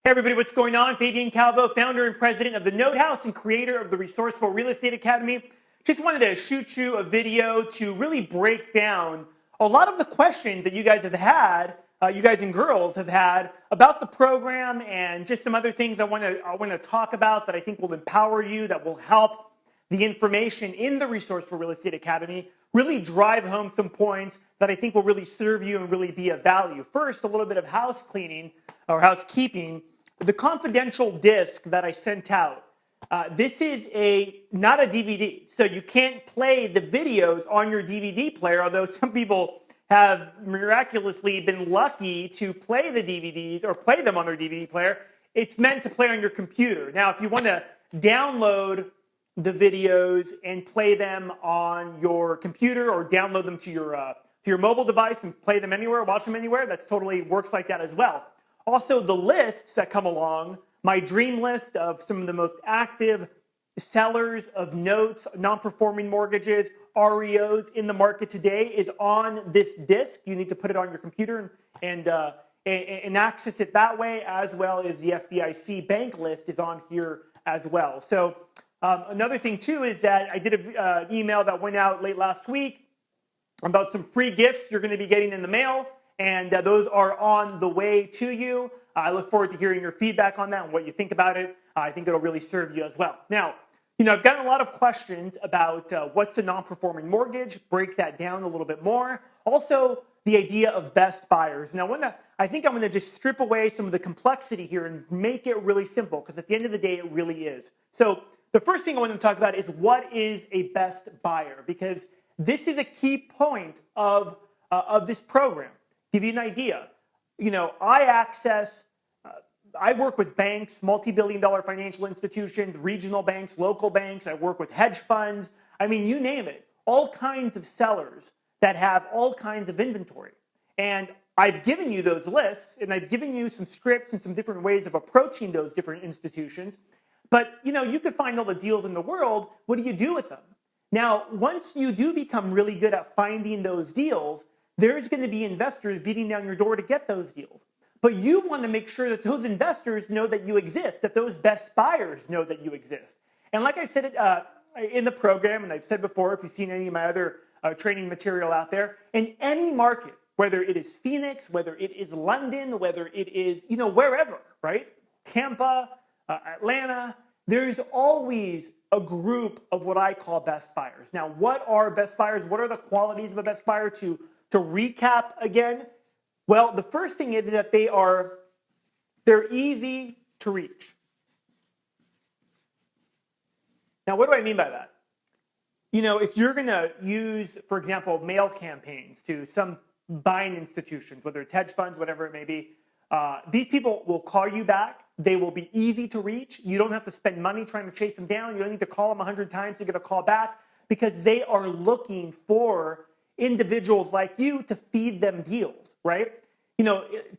Hey everybody, what's going on? Fabian Calvo, founder and president of the Note House and creator of the Resourceful Real Estate Academy. Just wanted to shoot you a video to really break down a lot of the questions that you guys have had, you guys and girls have had about the program, and just some other things I want to talk about that I think will empower you, that will help the information in the Resourceful Real Estate Academy really drive home some points that I think will really serve you and really be of value. First, a little bit of house cleaning or housekeeping. The confidential disc that I sent out, this is not a DVD, so you can't play the videos on your DVD player, although some people have miraculously been lucky to play the DVDs or play them on their DVD player. It's meant to play on your computer. Now, if you want to download the videos and play them on your computer or download them to your mobile device and play them anywhere, watch them anywhere, that totally works like that as well. Also, the lists that come along, my dream list of some of the most active sellers of notes, non-performing mortgages, REOs in the market today is on this disc. You need to put it on your computer and access it that way, as well as the FDIC bank list is on here as well. So another thing too is that I did an email that went out late last week about some free gifts you're going to be getting in the mail, and those are on the way to you. I look forward to hearing your feedback on that and what you think about it. I think it'll really serve you as well. Now, I've gotten a lot of questions about what's a non-performing mortgage, break that down a little bit more. Also, the idea of best buyers. Now, I think I'm going to just strip away some of the complexity here and make it really simple, because at the end of the day, it really is. So the first thing I want to talk about is what is a best buyer, because this is a key point of this program. Give you an idea. I work with banks, multi-billion-dollar financial institutions, regional banks, local banks. I work with hedge funds. I mean, you name it. All kinds of sellers that have all kinds of inventory. And I've given you those lists, and I've given you some scripts and some different ways of approaching those different institutions. But, you could find all the deals in the world. What do you do with them? Now, once you do become really good at finding those deals, there's going to be investors beating down your door to get those deals. But you want to make sure that those investors know that you exist, that those best buyers know that you exist. And like I said in the program, and I've said before, if you've seen any of my other training material out there, in any market, whether it is Phoenix, whether it is London, whether it is, wherever, right? Tampa, Atlanta, there's always a group of what I call best buyers. Now, what are best buyers? What are the qualities of a best buyer? To recap again, well, the first thing is that they're easy to reach. Now, what do I mean by that? If you're going to use, for example, mail campaigns to some buying institutions, whether it's hedge funds, whatever it may be, these people will call you back. They will be easy to reach. You don't have to spend money trying to chase them down. You don't need to call them 100 times to get a call back, because they are looking for individuals like you to feed them deals, right?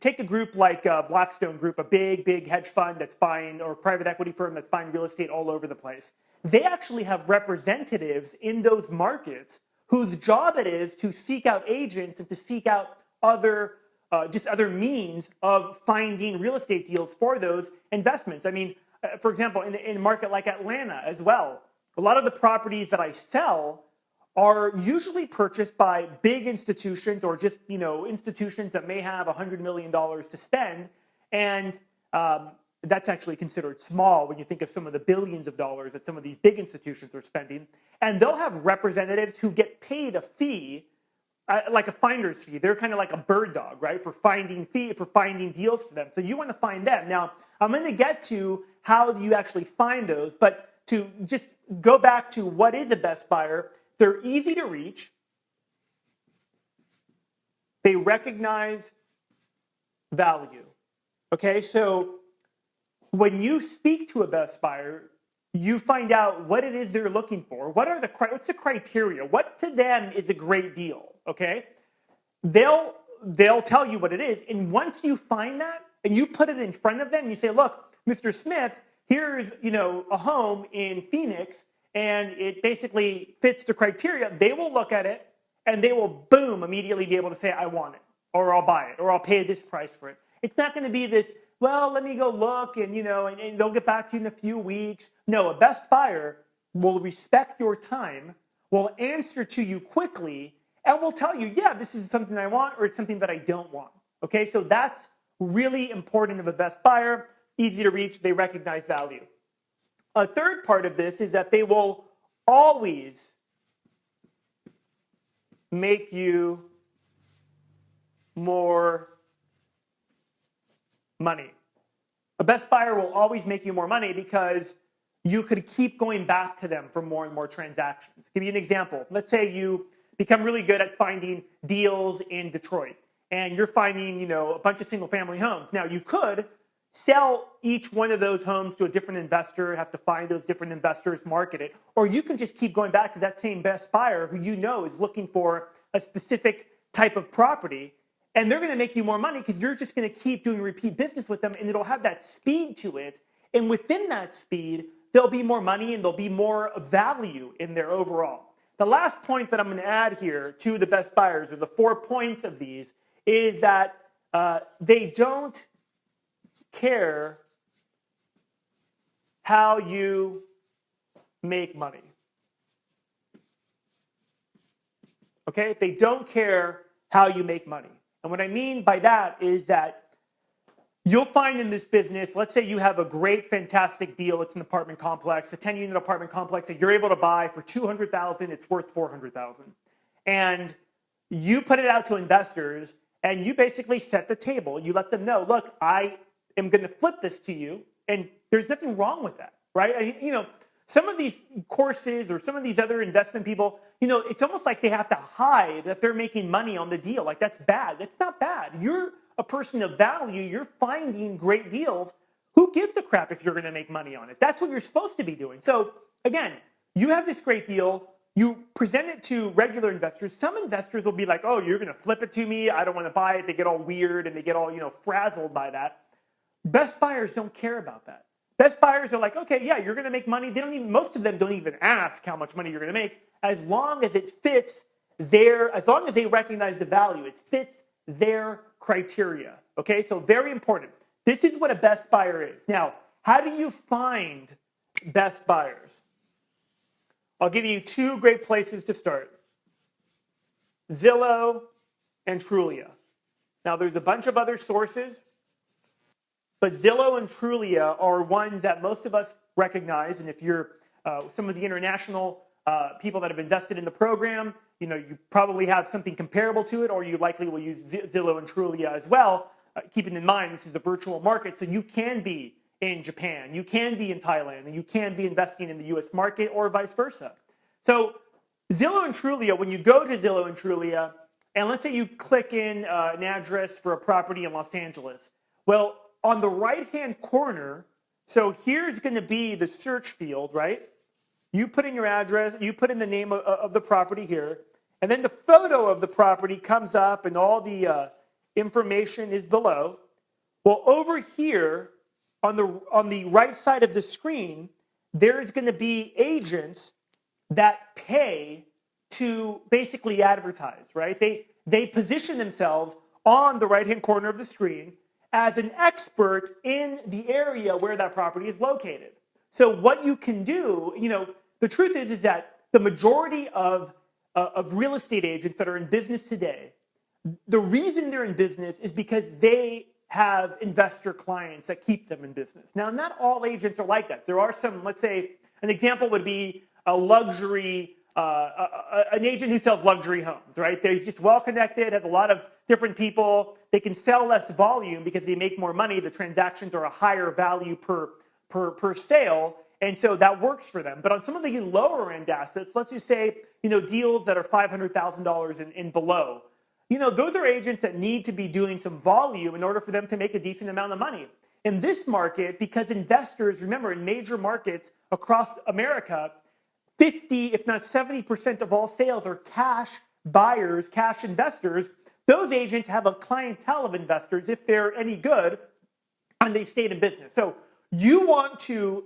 Take a group like Blackstone Group, a big hedge fund that's buying, or private equity firm that's buying real estate all over the place. They actually have representatives in those markets whose job it is to seek out agents and to seek out other means of finding real estate deals for those investments. I mean, for example, in a market like Atlanta as well, a lot of the properties that I sell are usually purchased by big institutions, or just, institutions that may have $100 million to spend. And that's actually considered small when you think of some of the billions of dollars that some of these big institutions are spending. And they'll have representatives who get paid a fee, like a finder's fee. They're kind of like a bird dog, right? For finding deals for them. So you want to find them. Now, I'm going to get to how do you actually find those, but to just go back to what is a best buyer. They're easy to reach. They recognize value. Okay, so when you speak to a best buyer, you find out what it is they're looking for. What's the criteria? What to them is a great deal? Okay, they'll tell you what it is, and once you find that and you put it in front of them, you say, "Look, Mr. Smith, here's a home in Phoenix, and it basically fits the criteria." They will look at it and they will, boom, immediately be able to say, "I want it," or "I'll buy it," or "I'll pay this price for it." It's not going to be this well, let me go look and, and they'll get back to you in a few weeks. No, a best buyer will respect your time, will answer to you quickly, and will tell you, yeah, this is something I want or it's something that I don't want. Okay, so that's really important of a best buyer, easy to reach, they recognize value. A third part of this is that they will always make you more money. A best buyer will always make you more money because you could keep going back to them for more and more transactions. I'll give you an example. Let's say you become really good at finding deals in Detroit and you're finding, a bunch of single family homes. Now you could sell each one of those homes to a different investor, have to find those different investors, market it, or you can just keep going back to that same best buyer who is looking for a specific type of property, and they're going to make you more money because you're just going to keep doing repeat business with them, and it'll have that speed to it, and within that speed, there'll be more money and there'll be more value in their overall. The last point that I'm going to add here to the best buyers, or the 4 points of these, is that they don't care how you make money. Okay? They don't care how you make money. And what I mean by that is that you'll find in this business, let's say you have a great, fantastic deal. It's an apartment complex, a 10-unit apartment complex that you're able to buy for $200,000. It's worth $400,000. And you put it out to investors, and you basically set the table. You let them know, look, I am going to flip this to you, and there's nothing wrong with that, right? Some of these courses or some of these other investment people, it's almost like they have to hide that they're making money on the deal. Like, that's bad. That's not bad. You're a person of value. You're finding great deals. Who gives a crap if you're going to make money on it? That's what you're supposed to be doing. So again, you have this great deal. You present it to regular investors. Some investors will be like, oh, you're going to flip it to me. I don't want to buy it. They get all weird and they get all, frazzled by that. Best buyers don't care about that. Best buyers are like, okay, yeah, you're going to make money. Most of them don't even ask how much money you're going to make, as long as it fits as long as they recognize the value, it fits their criteria. Okay, so very important. This is what a best buyer is. Now, how do you find best buyers? I'll give you 2 great places to start: Zillow and Trulia. Now, there's a bunch of other sources, but Zillow and Trulia are ones that most of us recognize. And if you're some of the international people that have invested in the program, you probably have something comparable to it, or you likely will use Zillow and Trulia as well. Keeping in mind, this is a virtual market, so you can be in Japan, you can be in Thailand, and you can be investing in the US market or vice versa. So Zillow and Trulia, when you go to Zillow and Trulia, and let's say you click in an address for a property in Los Angeles, well, on the right-hand corner, so here's going to be the search field, right? You put in your address, you put in the name of the property here, and then the photo of the property comes up and all the information is below. Well, over here on the right side of the screen, there's going to be agents that pay to basically advertise, right? They position themselves on the right-hand corner of the screen as an expert in the area where that property is located. So what you can do, the truth is that the majority of real estate agents that are in business today, the reason they're in business is because they have investor clients that keep them in business. Now, not all agents are like that. There are some, let's say, an example would be a luxury, an agent who sells luxury homes, right? He's just well-connected, has a lot of different people. They can sell less volume because they make more money. The transactions are a higher value per sale. And so that works for them. But on some of the lower end assets, let's just say, deals that are $500,000 and below, those are agents that need to be doing some volume in order for them to make a decent amount of money. In this market, because investors, remember, in major markets across America, 50, if not 70% of all sales are cash buyers, cash investors. Those agents have a clientele of investors, if they're any good, and they've stayed in business. So you want to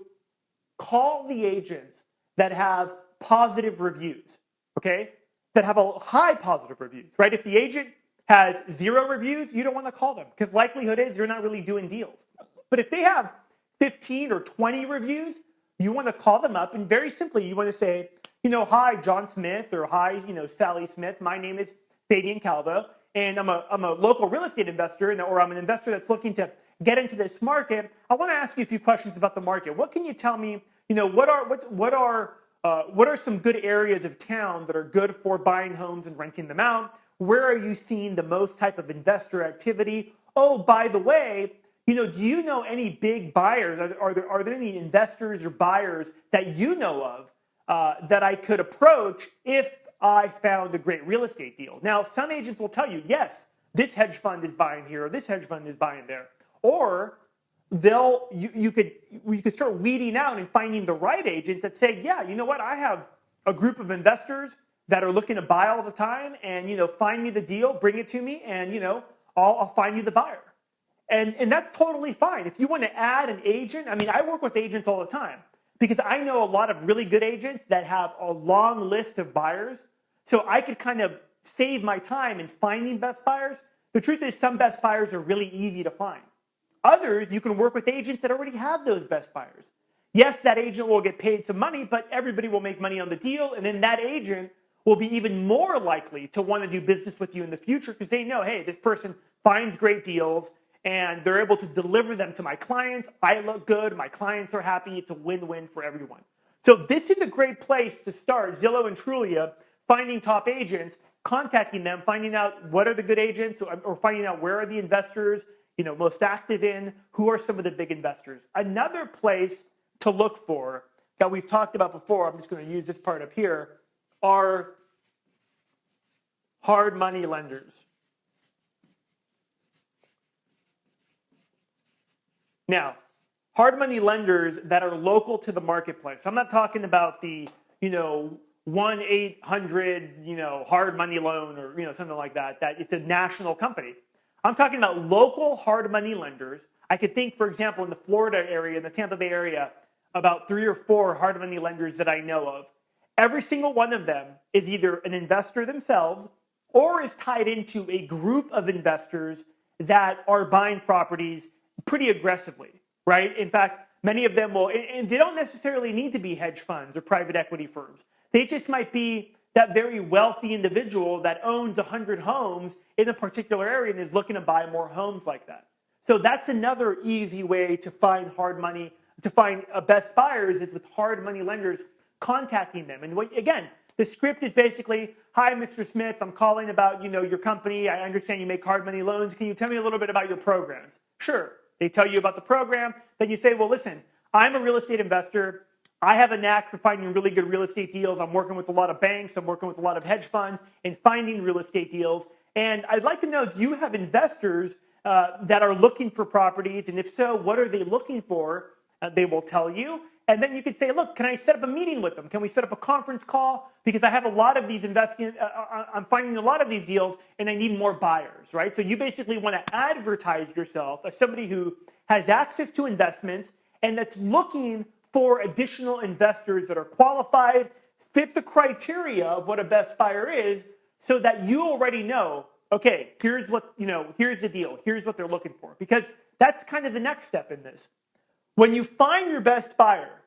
call the agents that have positive reviews, okay? That have a high positive reviews, right? If the agent has 0 reviews, you don't want to call them because likelihood is you're not really doing deals. But if they have 15 or 20 reviews, you want to call them up and very simply, you want to say, hi, John Smith, or hi, Sally Smith. My name is Fabian Calvo, and I'm a local real estate investor, or I'm an investor that's looking to get into this market. I want to ask you a few questions about the market. What can you tell me? What are some good areas of town that are good for buying homes and renting them out? Where are you seeing the most type of investor activity? Oh, by the way, do you know any big buyers? Are there any investors or buyers that you know of that I could approach if I found a great real estate deal? Now, some agents will tell you, yes, this hedge fund is buying here, or this hedge fund is buying there. Or you could start weeding out and finding the right agents that say, yeah, you know what, I have a group of investors that are looking to buy all the time, and find me the deal, bring it to me, and I'll find you the buyer. And that's totally fine. If you want to add an agent, I work with agents all the time because I know a lot of really good agents that have a long list of buyers. So I could kind of save my time in finding best buyers. The truth is some best buyers are really easy to find. Others, you can work with agents that already have those best buyers. Yes, that agent will get paid some money, but everybody will make money on the deal. And then that agent will be even more likely to want to do business with you in the future because they know, hey, this person finds great deals and they're able to deliver them to my clients. I look good. My clients are happy. It's a win-win for everyone. So this is a great place to start. Zillow and Trulia, finding top agents, contacting them, finding out what are the good agents, or finding out where are the investors most active in, who are some of the big investors. Another place to look for that we've talked about before, I'm just going to use this part up here, are hard money lenders. Now, hard money lenders that are local to the marketplace. I'm not talking about the, 1-800, hard money loan or, something like that. That it's a national company. I'm talking about local hard money lenders. I could think, for example, in the Florida area, in the Tampa Bay area, about 3 or 4 hard money lenders that I know of. Every single one of them is either an investor themselves or is tied into a group of investors that are buying properties pretty aggressively, right? In fact, many of them will, and they don't necessarily need to be hedge funds or private equity firms. They just might be that very wealthy individual that owns 100 homes in a particular area and is looking to buy more homes like that. So that's another easy way to find hard money, to find best buyers is with hard money lenders contacting them. And again, the script is basically, hi, Mr. Smith, I'm calling about, your company. I understand you make hard money loans. Can you tell me a little bit about your programs? Sure. They tell you about the program. Then you say, well, listen, I'm a real estate investor. I have a knack for finding really good real estate deals. I'm working with a lot of banks. I'm working with a lot of hedge funds and finding real estate deals. And I'd like to know, do you have investors that are looking for properties? And if so, what are they looking for? They will tell you. And then you could say, look, can I set up a meeting with them? Can we set up a conference call? Because I have a lot of these I'm finding a lot of these deals and I need more buyers, right? So you basically want to advertise yourself as somebody who has access to investments and that's looking for additional investors that are qualified, fit the criteria of what a best buyer is, so that you already know, okay, here's the deal. Here's what they're looking for. Because that's kind of the next step in this. When you find your best buyer,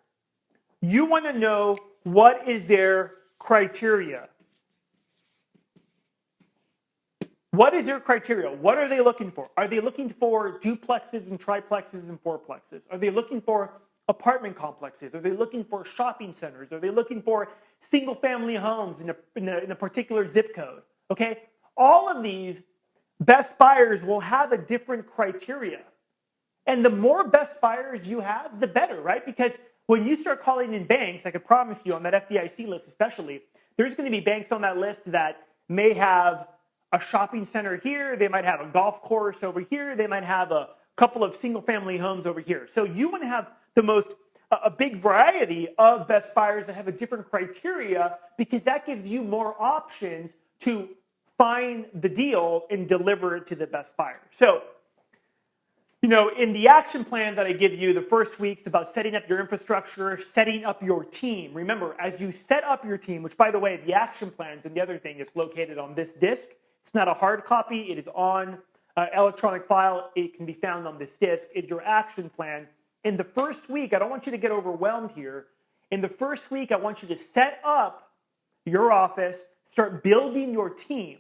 you want to know what is their criteria. What is their criteria? What are they looking for? Are they looking for duplexes and triplexes and fourplexes? Are they looking for apartment complexes? Are they looking for shopping centers? Are they looking for single-family homes in a particular zip code? Okay, all of these best buyers will have a different criteria. And the more best buyers you have, the better, right? Because when you start calling in banks, I can promise you on that FDIC list especially, there's going to be banks on that list that may have a shopping center here, they might have a golf course over here, they might have a couple of single-family homes over here. So you want to have a big variety of best buyers that have a different criteria because that gives you more options to find the deal and deliver it to the best buyer. So, in the action plan that I give you, the first week's about setting up your infrastructure, setting up your team. Remember, as you set up your team, which by the way, the action plans and the other thing is located on this disk. It's not a hard copy. It is on electronic file. It can be found on this disk, is your action plan. In the first week, I don't want you to get overwhelmed here. In the first week, I want you to set up your office, start building your team.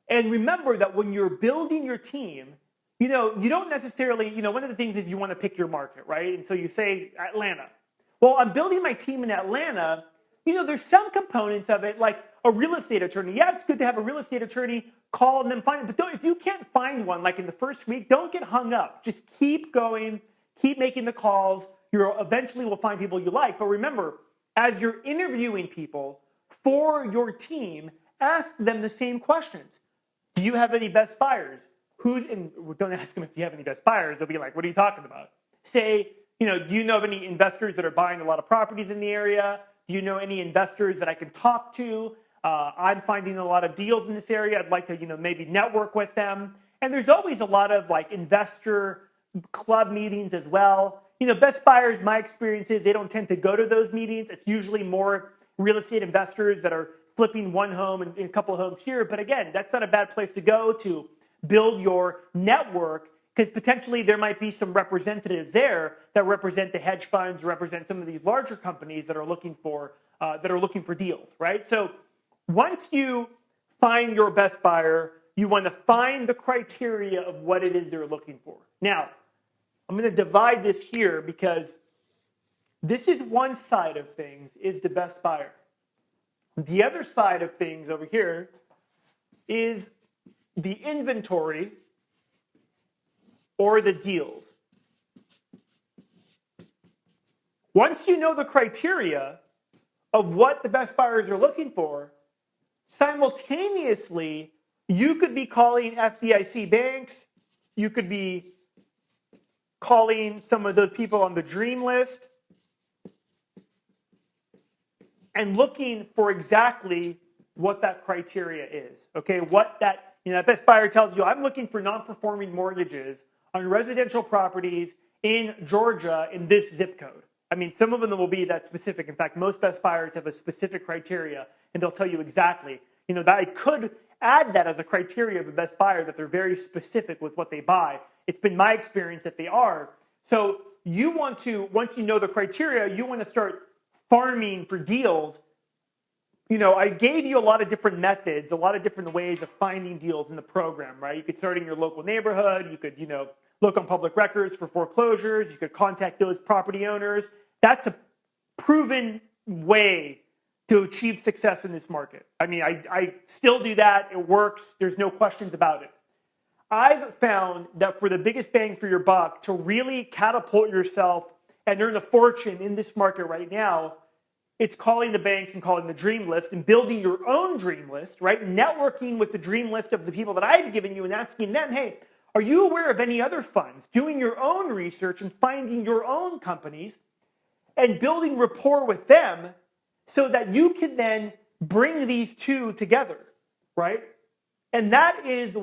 And remember that when you're building your team, you don't necessarily, one of the things is you want to pick your market, right? And so you say Atlanta. Well, I'm building my team in Atlanta. There's some components of it, like a real estate attorney. Yeah, it's good to have a real estate attorney, call and then find it. But if you can't find one, like in the first week, don't get hung up. Just keep going, keep making the calls. You eventually will find people you like. But remember, as you're interviewing people for your team, ask them the same questions. Do you have any best buyers? Don't ask them if you have any best buyers. They'll be like, what are you talking about? Say, do you know of any investors that are buying a lot of properties in the area? Do you know any investors that I can talk to? I'm finding a lot of deals in this area. I'd like to, maybe network with them. And there's always a lot of like investor club meetings as well. Best buyers, my experience is they don't tend to go to those meetings. It's usually more real estate investors that are flipping one home and a couple of homes here. But again, that's not a bad place to go to build your network, because potentially there might be some representatives there that represent the hedge funds, represent some of these larger companies that are looking for deals, right? So once you find your best buyer, you want to find the criteria of what it is they're looking for. Now, I'm going to divide this here because this is one side of things, is the best buyer. The other side of things over here is the inventory or the deals. Once you know the criteria of what the best buyers are looking for, simultaneously, you could be calling FDIC banks, you could be calling some of those people on the dream list and looking for exactly what that criteria is. Okay, what that best buyer tells you, I'm looking for non-performing mortgages on residential properties in Georgia in this zip code. I mean, some of them will be that specific. In fact, most best buyers have a specific criteria, and they'll tell you exactly. That I could add that as a criteria of the best buyer, that they're very specific with what they buy. It's been my experience that they are. So you want to, once you know the criteria, you want to start farming for deals. I gave you a lot of different methods, a lot of different ways of finding deals in the program, right? You could start in your local neighborhood. You could, look on public records for foreclosures. You could contact those property owners. That's a proven way to achieve success in this market. I mean, I still do that. It works. There's no questions about it. I've found that for the biggest bang for your buck, to really catapult yourself and earn a fortune in this market right now, it's calling the banks and calling the dream list and building your own dream list, right? Networking with the dream list of the people that I've given you and asking them, hey, are you aware of any other funds? Doing your own research and finding your own companies and building rapport with them so that you can then bring these two together, right? And that is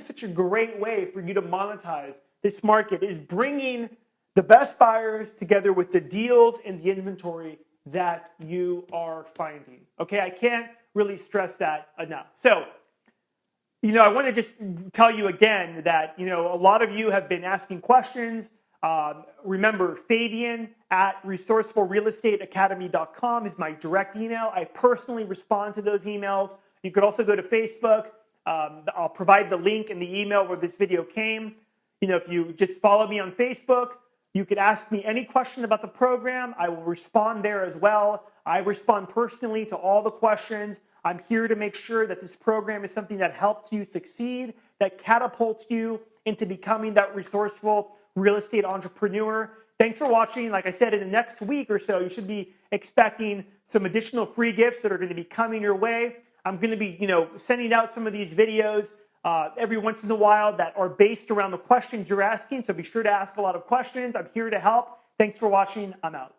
such a great way for you to monetize this market, is bringing the best buyers together with the deals and the inventory that you are finding. Okay, I can't really stress that enough. So, I want to just tell you again that, a lot of you have been asking questions. Remember, Fabian at resourcefulrealestateacademy.com is my direct email. I personally respond to those emails. You could also go to Facebook. I'll provide the link in the email where this video came. If you just follow me on Facebook, you could ask me any question about the program. I will respond there as well. I respond personally to all the questions. I'm here to make sure that this program is something that helps you succeed, that catapults you into becoming that resourceful real estate entrepreneur. Thanks for watching. Like I said, in the next week or so, you should be expecting some additional free gifts that are going to be coming your way. I'm going to be, sending out some of these videos every once in a while that are based around the questions you're asking. So be sure to ask a lot of questions. I'm here to help. Thanks for watching. I'm out.